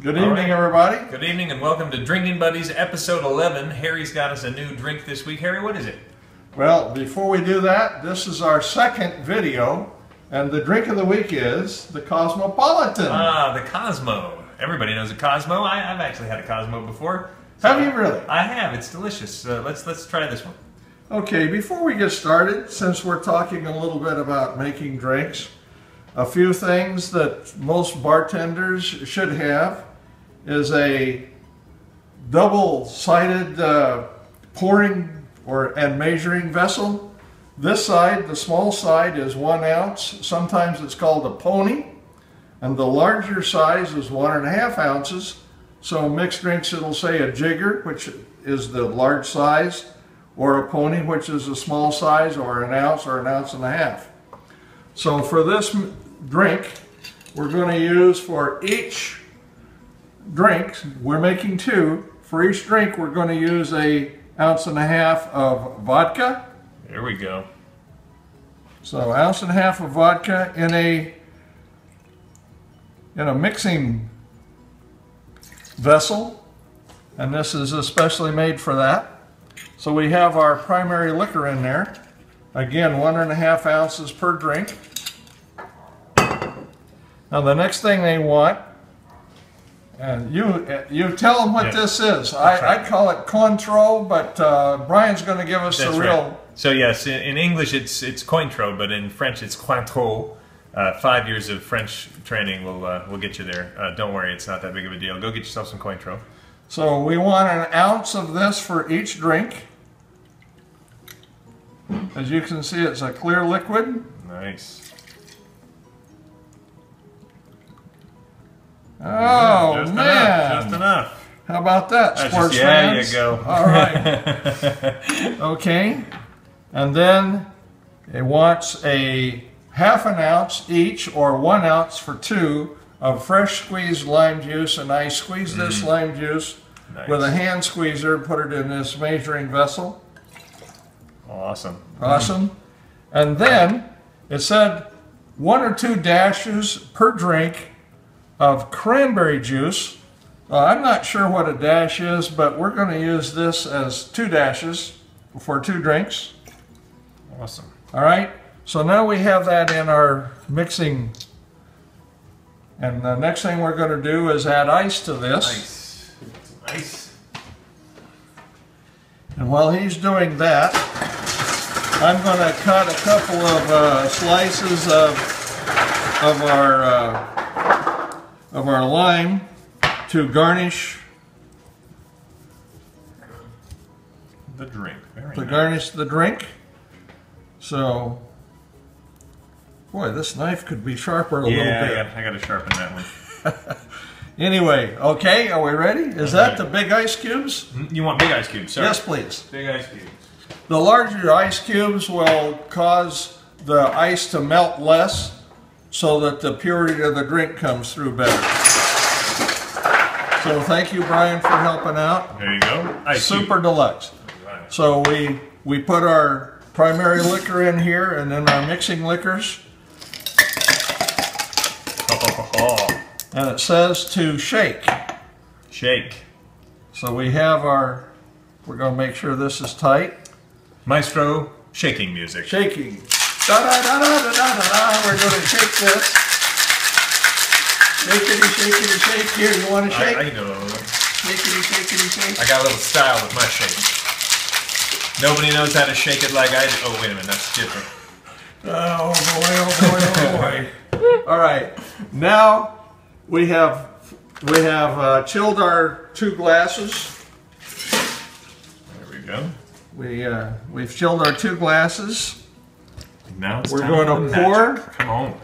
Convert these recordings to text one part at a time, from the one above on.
Good evening, everybody. Good evening and welcome to Drinking Buddies, episode 11. Harry's got us a new drink this week. Harry, what is it? Well, before we do that, this is our second video, and the drink of the week is the Cosmopolitan. Ah, the Cosmo. Everybody knows a Cosmo. I've actually had a Cosmo before. Have you really? I have. It's delicious. Let's try this one. Okay, before we get started, since we're talking a little bit about making drinks, a few things that most bartenders should have is a double-sided pouring and measuring vessel. This side, the small side, is 1 ounce. Sometimes it's called a pony, and the larger size is 1.5 ounces. So mixed drinks, it'll say a jigger, which is the large size, or a pony, which is a small size, or 1 ounce or 1.5 ounces. So for this drink, we're going to use for each drink, we're making 2. For each drink, we're going to use 1.5 ounces of vodka. There we go. So 1.5 ounces of vodka in a mixing vessel, and this is especially made for that. So we have our primary liquor in there. Again, 1.5 ounces per drink. Now the next thing they want, and you tell them what this is. I call it Cointreau, but Brian's going to give us the real. Right. So yes, in English it's Cointreau, but in French it's Cointreau. 5 years of French training will get you there. Don't worry, it's not that big of a deal. Go get yourself some Cointreau. So we want 1 ounce of this for each drink. As you can see, it's a clear liquid. Nice. Oh, just man. Just enough. How about that, sports fans? There you go. All right. Okay. And then it wants 1/2 ounce each, or 1 ounce for 2, of fresh squeezed lime juice. And I squeeze this lime juice with a hand squeezer and put it in this measuring vessel. Awesome. Awesome. And then it said 1 or 2 dashes per drink of cranberry juice. I'm not sure what a dash is, but we're going to use this as 2 dashes for 2 drinks. Awesome. All right. So now we have that in our mixing. And the next thing we're going to do is add ice to this. Ice. And while he's doing that, I'm going to cut a couple of slices of our lime to garnish the drink. Garnish the drink. So, boy, this knife could be sharper a little bit. Yeah, I got to sharpen that one. Anyway, okay, are we ready? Is that the big ice cubes? You want big ice cubes, sir? Yes, please. Big ice cubes. The larger ice cubes will cause the ice to melt less, so that the purity of the drink comes through better. So thank you, Brian, for helping out. There you go. Ice Super cube. deluxe. Right. So we put our primary liquor in here, and then our mixing liquors. And it says to shake. Shake. So we have we're going to make sure this is tight. Maestro shaking music. Shaking. Da-da-da-da-da-da-da. We're going to shake this. Shakety, shake. Here, you want to shake? I can do a little bit. Shake. I got a little style with my shake. Nobody knows how to shake it like I do. Oh, wait a minute, that's different. Oh boy. All right. Now we have chilled our 2 glasses. There we go. We've chilled our 2 glasses. Now it's We're time going to for pour. magic. Come on.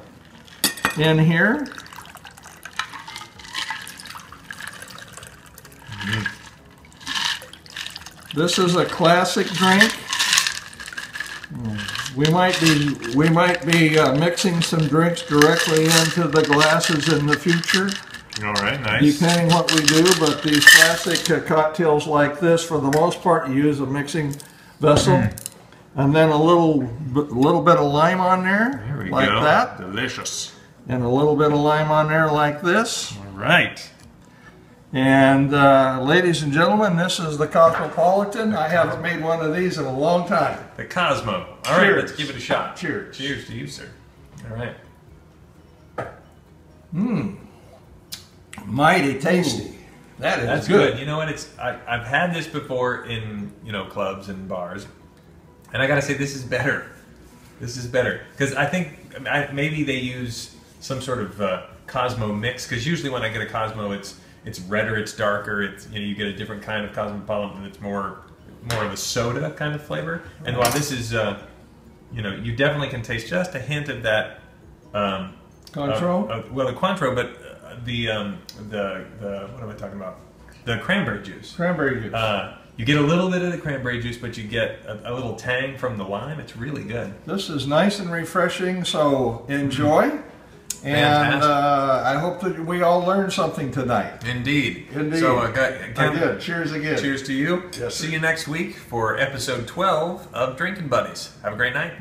In here. This is a classic drink. We might be mixing some drinks directly into the glasses in the future. All right, nice. Depending what we do, but these classic cocktails like this, for the most part, you use a mixing vessel, and then a little bit of lime on there, like that. Delicious. And a little bit of lime on there like this. All right. And ladies and gentlemen, this is the Cosmopolitan. I haven't made one of these in a long time. The Cosmo. All Cheers. right, let's give it a shot. Cheers. Cheers to you, sir. All right. Mighty tasty. That's good. You know what? I've had this before in clubs and bars, and I gotta say this is better. This is better because I think maybe they use some sort of Cosmo mix. Because usually when I get a Cosmo, it's redder, it's darker. It's you get a different kind of Cosmopolitan that's more of a soda kind of flavor. And while this is you definitely can taste just a hint of that Cointreau. Well, the Cointreau, but the what am I talking about? The cranberry juice. Cranberry juice. You get a little bit of the cranberry juice, but you get a little tang from the lime. It's really good. This is nice and refreshing, so enjoy. And I hope that we all learned something tonight. Indeed. Indeed. So, I did. Cheers again. Cheers to you. Yes, See you next week for episode 12 of Drinking Buddies. Have a great night.